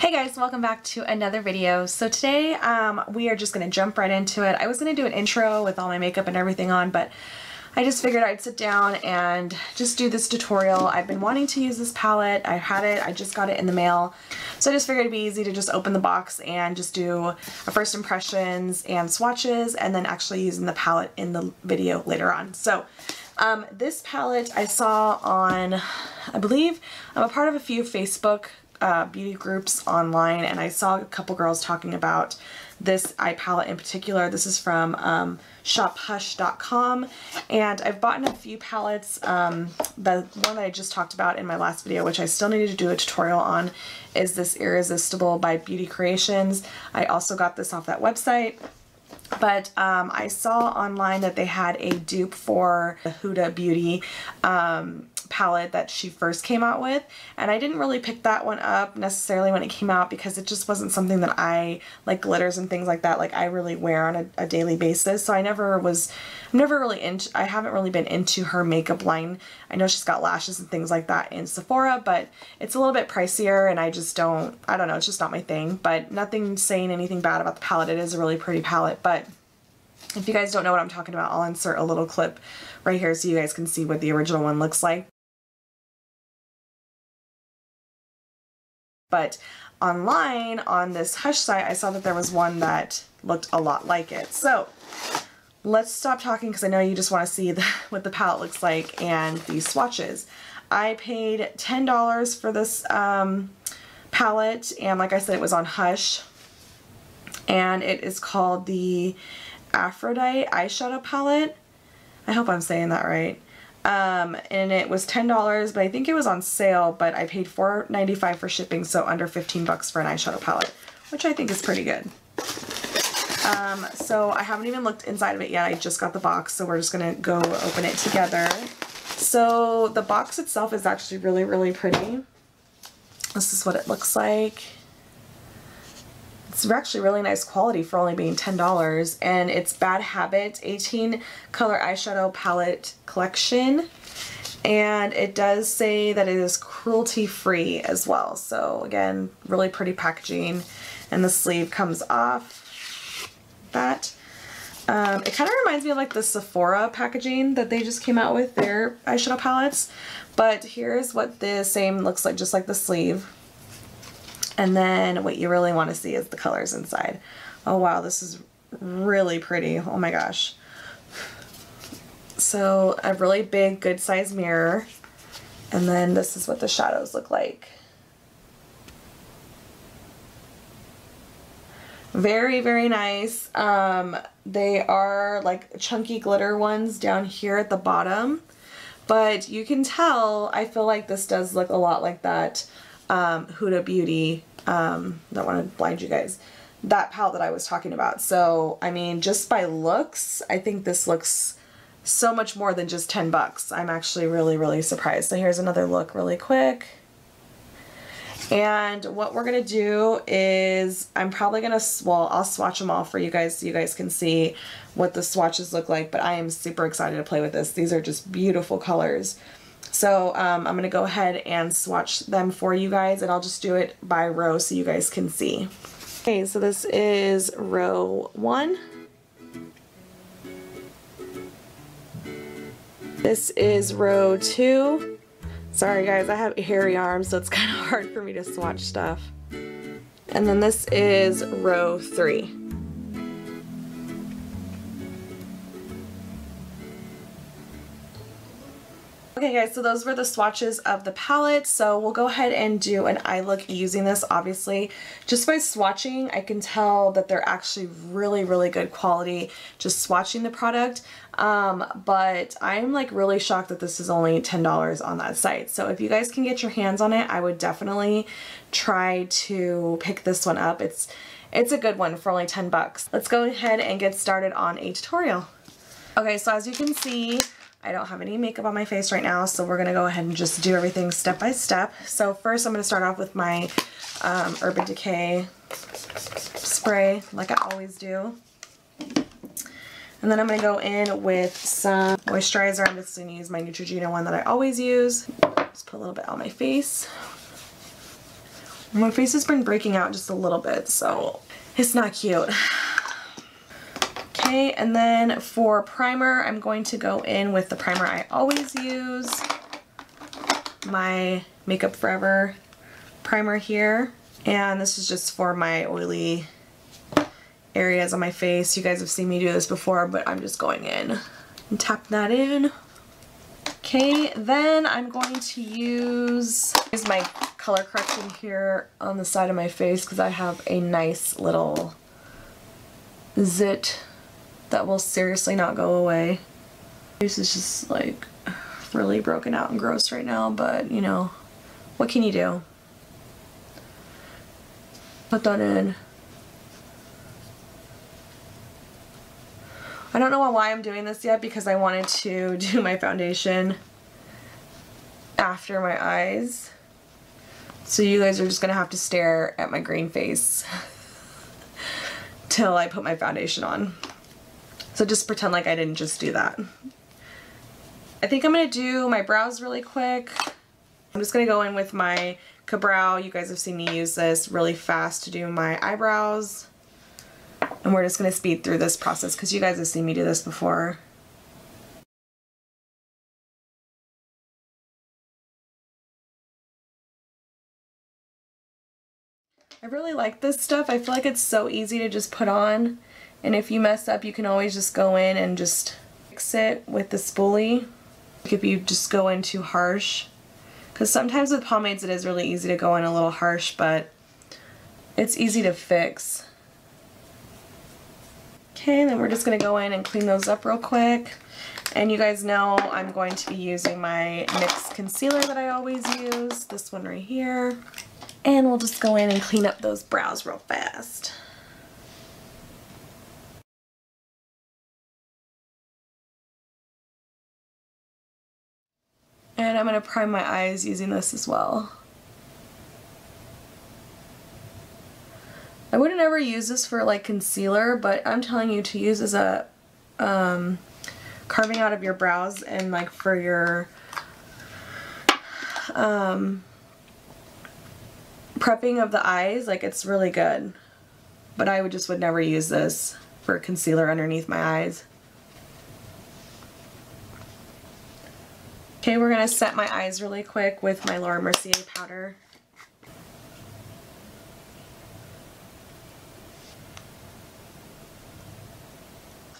Hey guys, welcome back to another video. So today we are just going to jump right into it. I was going to do an intro with all my makeup and everything on, but I just figured I'd sit down and just do this tutorial. I've been wanting to use this palette. I had it, I just got it in the mail. So I just figured it'd be easy to just open the box and just do a first impressions and swatches, and then actually using the palette in the video later on. So this palette I saw on, I believe, I'm a part of a few Facebook beauty groups online, and I saw a couple girls talking about this eye palette in particular. This is from shophush.com, and I've bought a few palettes. The one that I just talked about in my last video, which I still needed to do a tutorial on, is this Irresistible by Beauty Creations. I also got this off that website. But I saw online that they had a dupe for the Hudabeauty palette that she first came out with, and I didn't really pick that one up necessarily when it came out because it just wasn't something that I, like glitters and things like that, like I really wear on a daily basis. So I haven't really been into her makeup line. I know she's got lashes and things like that in Sephora, but it's a little bit pricier, and I don't know, it's just not my thing. But nothing saying anything bad about the palette. It is a really pretty palette, but if you guys don't know what I'm talking about, I'll insert a little clip right here so you guys can see what the original one looks like. But online on this Hush site, I saw that there was one that looked a lot like it. So let's stop talking because I know you just want to see what the palette looks like and these swatches. I paid $10 for this palette, and like I said, it was on Hush, and it is called the Aphrodite eyeshadow palette. I hope I'm saying that right. And it was $10, but I think it was on sale, but I paid $4.95 for shipping, so under 15 bucks for an eyeshadow palette, which I think is pretty good. So I haven't even looked inside of it yet. I just got the box, so we're just gonna go open it together. So the box itself is actually really, really pretty. This is what it looks like. It's actually really nice quality for only being $10, and it's Bad Habit 18 color eyeshadow palette collection, and it does say that it is cruelty free as well. So again, really pretty packaging, and the sleeve comes off that. It kind of reminds me of like the Sephora packaging that they just came out with their eyeshadow palettes, but here's what the same looks like, just like the sleeve. And then what you really want to see is the colors inside. Oh wow, this is really pretty. Oh my gosh. So a really big, good size mirror. And then this is what the shadows look like. Very, very nice. They are like chunky glitter ones down here at the bottom. But you can tell, I feel like this does look a lot like that Hudabeauty, don't want to blind you guys, that palette that I was talking about. So I mean, just by looks, I think this looks so much more than just 10 bucks. I'm actually really, really surprised. So here's another look really quick. And what we're gonna do is I'm probably gonna, well, I'll swatch them all for you guys so you guys can see what the swatches look like, but I am super excited to play with this. These are just beautiful colors. So I'm going to go ahead and swatch them for you guys, and I'll just do it by row so you guys can see. Okay, so this is row 1. This is row 2. Sorry guys, I have hairy arms, so it's kind of hard for me to swatch stuff. And then this is row 3. Okay guys, so those were the swatches of the palette. So we'll go ahead and do an eye look using this. Obviously, just by swatching, I can tell that they're actually really, really good quality just swatching the product. But I'm like really shocked that this is only $10 on that site. So if you guys can get your hands on it, I would definitely try to pick this one up. It's a good one for only 10 bucks. Let's go ahead and get started on a tutorial. Okay, so as you can see, I don't have any makeup on my face right now, so we're going to go ahead and just do everything step by step. So first I'm going to start off with my Urban Decay spray, like I always do. And then I'm going to go in with some moisturizer. I'm just going to use my Neutrogena one that I always use. Just put a little bit on my face. My face has been breaking out just a little bit, so it's not cute. Okay, and then for primer, I'm going to go in with the primer I always use, my Makeup Forever primer here. And this is just for my oily areas on my face. You guys have seen me do this before, but I'm just going in and tap that in. Okay, then I'm going to use my color correction here on the side of my face because I have a nice little zit that will seriously not go away. This is just like really broken out and gross right now, but you know, what can you do? Put that in. I don't know why I'm doing this yet because I wanted to do my foundation after my eyes. So you guys are just gonna have to stare at my green face till I put my foundation on. So just pretend like I didn't just do that. I think I'm gonna do my brows really quick. I'm just gonna go in with my Kabrow. You guys have seen me use this really fast to do my eyebrows. And we're just going to speed through this process because you guys have seen me do this before. I really like this stuff. I feel like it's so easy to just put on. And if you mess up, you can always just go in and just fix it with the spoolie. If you just go in too harsh. Because sometimes with pomades it is really easy to go in a little harsh, but it's easy to fix. Okay, then we're just going to go in and clean those up real quick. And you guys know I'm going to be using my NYX concealer that I always use, this one right here. And we'll just go in and clean up those brows real fast. And I'm going to prime my eyes using this as well. I wouldn't ever use this for like concealer, but I'm telling you to use as a carving out of your brows and like for your prepping of the eyes. Like, it's really good, but I would never use this for concealer underneath my eyes. Okay, we're gonna set my eyes really quick with my Laura Mercier powder.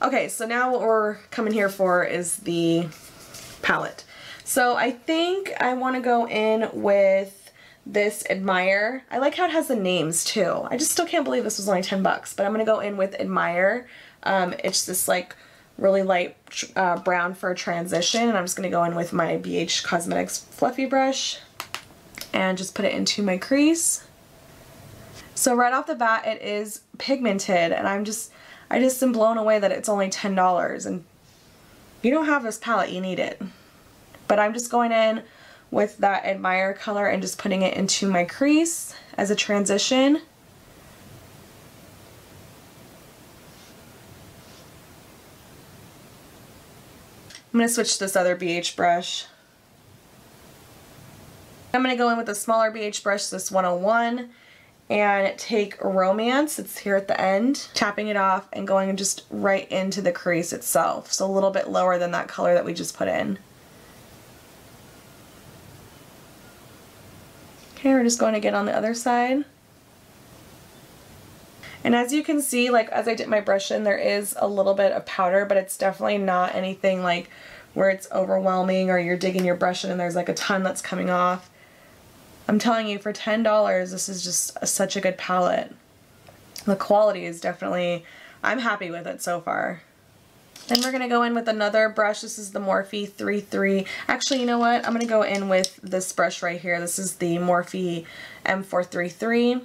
Okay, so now what we're coming here for is the palette. So I think I want to go in with this Admire. I like how it has the names too. I just still can't believe this was only 10 bucks, but I'm going to go in with Admire. It's this like really light brown for a transition, and I'm just going to go in with my BH Cosmetics fluffy brush and just put it into my crease. So right off the bat it is pigmented, and I just am blown away that it's only $10, and if you don't have this palette, you need it. But I'm just going in with that Admire color and just putting it into my crease as a transition. I'm going to switch to this other BH brush. I'm going to go in with a smaller BH brush, this 101, and take Romance, it's here at the end, tapping it off and going just right into the crease itself. So a little bit lower than that color that we just put in. Okay, we're just going to get on the other side. And as you can see, like as I dip my brush in, there is a little bit of powder, but it's definitely not anything like where it's overwhelming or you're digging your brush in and there's like a ton that's coming off. I'm telling you, for $10, this is just such a good palette. The quality is definitely, I'm happy with it so far. Then we're going to go in with another brush. This is the Morphe 33. Actually, you know what? I'm going to go in with this brush right here. This is the Morphe M433.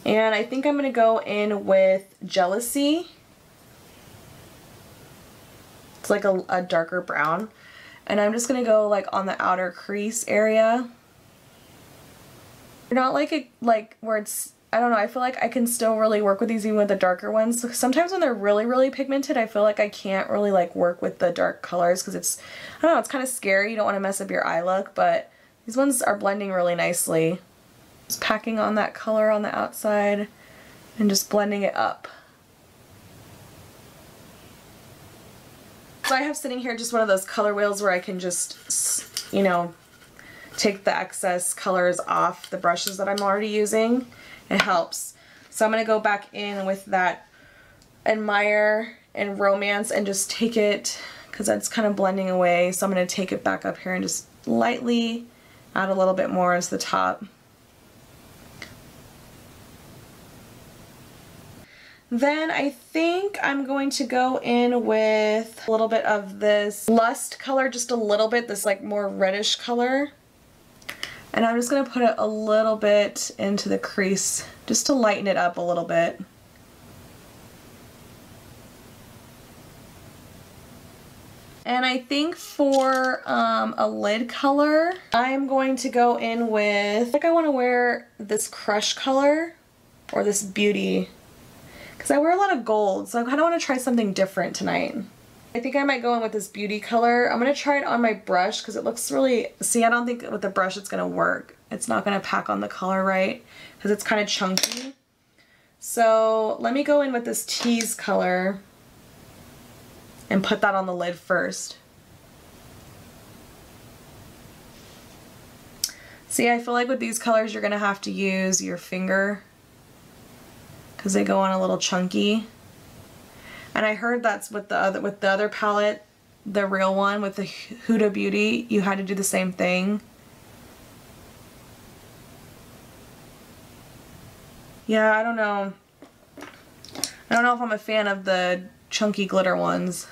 And I think I'm going to go in with Jealousy. It's like a darker brown. And I'm just going to go like on the outer crease area. Not like where it's, I don't know, I feel like I can still really work with these even with the darker ones. Sometimes when they're really pigmented, I feel like I can't really like work with the dark colors because it's, I don't know, it's kind of scary. You don't want to mess up your eye look, but these ones are blending really nicely. Just packing on that color on the outside and just blending it up. So I have sitting here just one of those color wheels where I can just, you know, take the excess colors off the brushes that I'm already using. It helps. So I'm going to go back in with that Admire and Romance and just take it, because that's kind of blending away. So I'm going to take it back up here and just lightly add a little bit more as the top. Then I think I'm going to go in with a little bit of this Lust color, just a little bit, this like more reddish color. And I'm just going to put it a little bit into the crease just to lighten it up a little bit. And I think for a lid color, I'm going to go in with, I think I want to wear this Crush color or this Beauty, because I wear a lot of gold, so I kind of want to try something different tonight. I think I might go in with this Beauty color. I'm going to try it on my brush because it looks really, see, I don't think with the brush it's going to work. It's not going to pack on the color right because it's kind of chunky. So let me go in with this Tease color and put that on the lid first. See, I feel like with these colors you're going to have to use your finger because they go on a little chunky. And I heard that's with the other palette, the real one with the Hudabeauty, you had to do the same thing. Yeah, I don't know. I don't know if I'm a fan of the chunky glitter ones.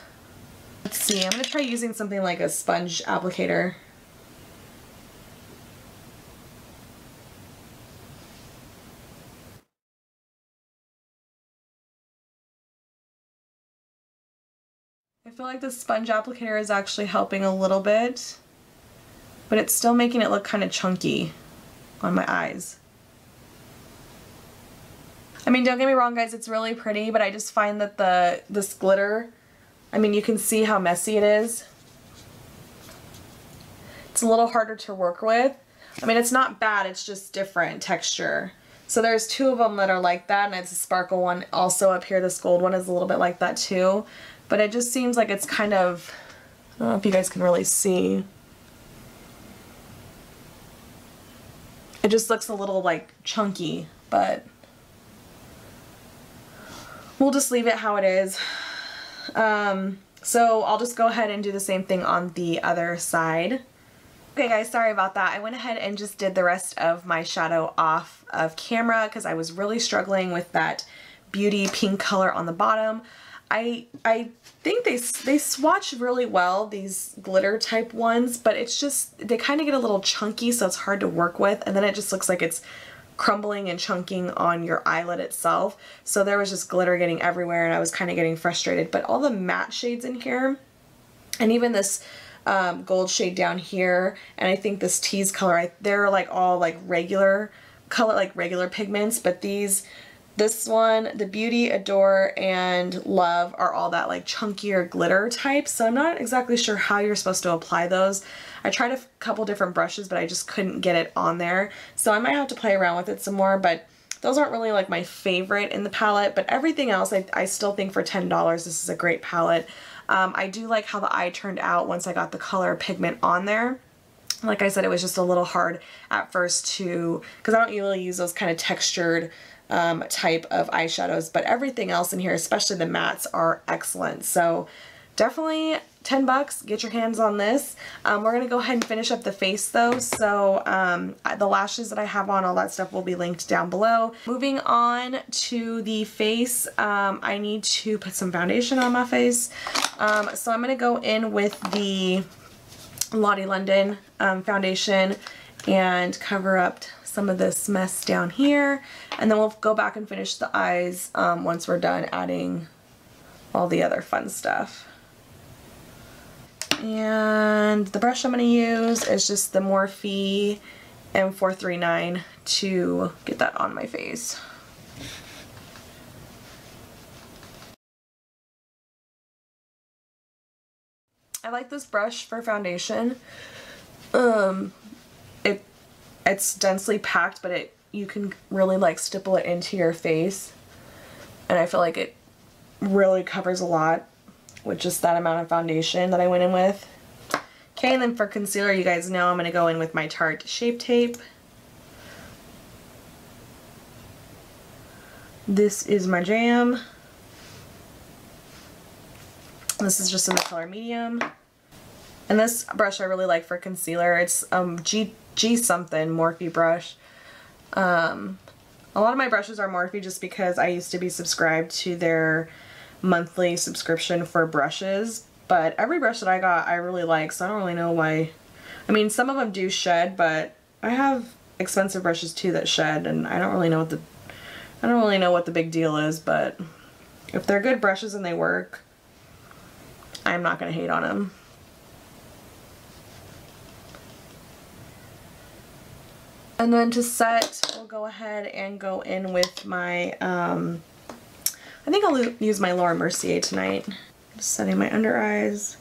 Let's see, I'm going to try using something like a sponge applicator. I feel like the sponge applicator is actually helping a little bit, but it's still making it look kind of chunky on my eyes. I mean, don't get me wrong guys, it's really pretty, but I just find that this glitter, I mean, you can see how messy it is. It's a little harder to work with. I mean, it's not bad, it's just different texture. So there's two of them that are like that, and it's a sparkle one also up here. This gold one is a little bit like that too. But it just seems like it's kind of, I don't know if you guys can really see. It just looks a little like chunky, but we'll just leave it how it is. So I'll just go ahead and do the same thing on the other side. Okay guys, sorry about that. I went ahead and just did the rest of my shadow off of camera because I was really struggling with that Beauty pink color on the bottom. I think they swatch really well, these glitter type ones, but it's just, they kind of get a little chunky, so it's hard to work with, and then it just looks like it's crumbling and chunking on your eyelid itself. So there was just glitter getting everywhere and I was kind of getting frustrated. But all the matte shades in here, and even this gold shade down here, and I think this Tease color, they're like all like regular color, like regular pigments, but this one, the Beauty, Adore, and Love are all that like chunkier glitter type, so I'm not exactly sure how you're supposed to apply those. I tried a couple different brushes, but I just couldn't get it on there, so I might have to play around with it some more, but those aren't really like my favorite in the palette, but everything else I still think for $10 this is a great palette. I do like how the eye turned out once I got the color pigment on there. Like I said, it was just a little hard at first to, because I don't usually use those kind of textured type of eyeshadows, but everything else in here, especially the mattes, are excellent. So definitely $10, get your hands on this. We're gonna go ahead and finish up the face though, so the lashes that I have on, all that stuff will be linked down below. Moving on to the face, I need to put some foundation on my face, so I'm gonna go in with the Lottie London foundation and cover up some of this mess down here, and then we'll go back and finish the eyes once we're done adding all the other fun stuff. And the brush I'm going to use is just the Morphe M439 to get that on my face. I like this brush for foundation. It's densely packed, but it you can really like stipple it into your face. And I feel like it really covers a lot with just that amount of foundation that I went in with. Okay, and then for concealer, you guys know I'm going to go in with my Tarte Shape Tape. This is my jam. This is just in the color medium. And this brush I really like for concealer. It's G something Morphe brush. A lot of my brushes are Morphe just because I used to be subscribed to their monthly subscription for brushes. But every brush that I got I really like, so I don't really know why. I mean, some of them do shed, but I have expensive brushes too that shed, and I don't really know what the big deal is, but if they're good brushes and they work, I'm not going to hate on them. And then to set, we'll go ahead and go in with my, I think I'll use my Laura Mercier tonight. Just setting my under eyes.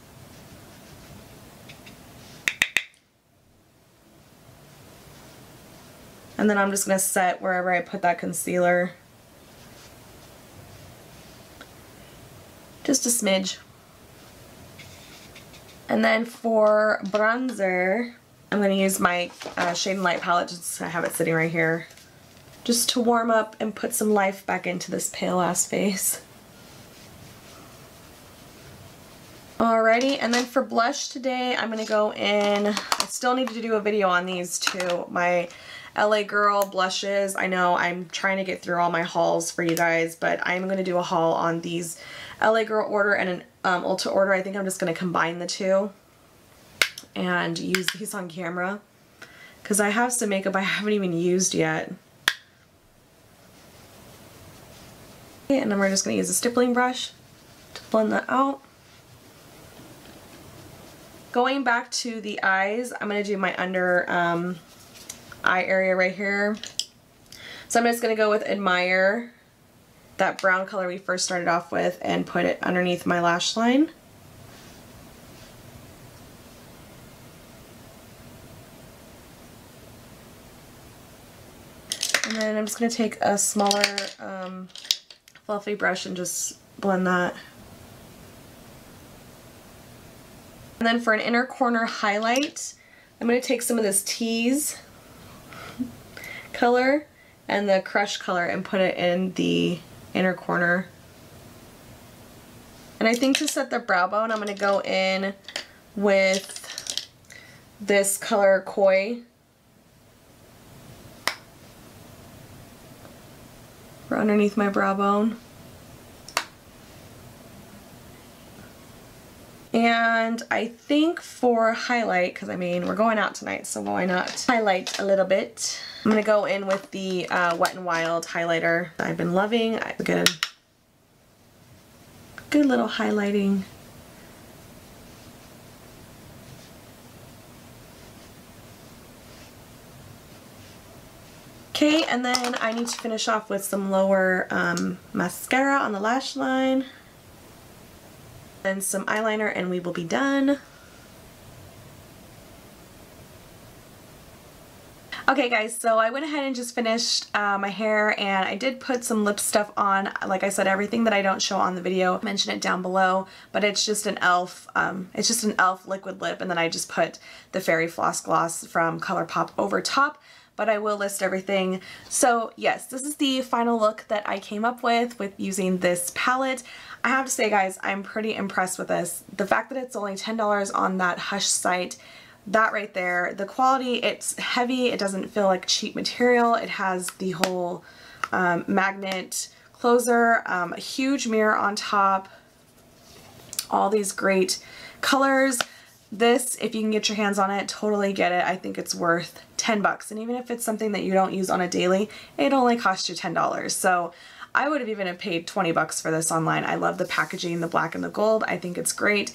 And then I'm just going to set wherever I put that concealer. Just a smidge. And then for bronzer, I'm going to use my Shade and Light palette, just to have it sitting right here, just to warm up and put some life back into this pale ass face. Alrighty, and then for blush today, I'm going to go in, I still need to do a video on these too, my LA Girl blushes. I know I'm trying to get through all my hauls for you guys, but I'm going to do a haul on these LA Girl order and an Ulta order. I think I'm just going to combine the two and use these on camera because I have some makeup I haven't even used yet. Okay, and then we're just going to use a stippling brush to blend that out. Going back to the eyes, I'm going to do my under eye area right here. So I'm just going to go with Admire, that brown color we first started off with, and put it underneath my lash line. And then I'm just going to take a smaller fluffy brush and just blend that. And then for an inner corner highlight, I'm going to take some of this Tease color and the Crush color and put it in the inner corner. And I think to set the brow bone, I'm going to go in with this color Koi for underneath my brow bone. And I think for highlight, because I mean we're going out tonight, so why not highlight a little bit. I'm going to go in with the Wet n Wild highlighter I've been loving. Good little highlighting. Okay, and then I need to finish off with some lower mascara on the lash line. And some eyeliner and we will be done. Okay guys, so I went ahead and just finished my hair, and I did put some lip stuff on. Like I said, everything that I don't show on the video, mention it down below, but it's just an e.l.f. liquid lip, and then I just put the Fairy Floss Gloss from Colourpop over top. But I will list everything. So yes, this is the final look that I came up with using this palette. I have to say guys, I'm pretty impressed with this. The fact that it's only $10 on that Hush site, that right there, the quality, it's heavy, it doesn't feel like cheap material, it has the whole magnet closer, a huge mirror on top, all these great colors. This, if you can get your hands on it, totally get it. I think it's worth 10 bucks. And even if it's something that you don't use on a daily, it only costs you $10. So I would have even paid 20 bucks for this online. I love the packaging, the black and the gold. I think it's great.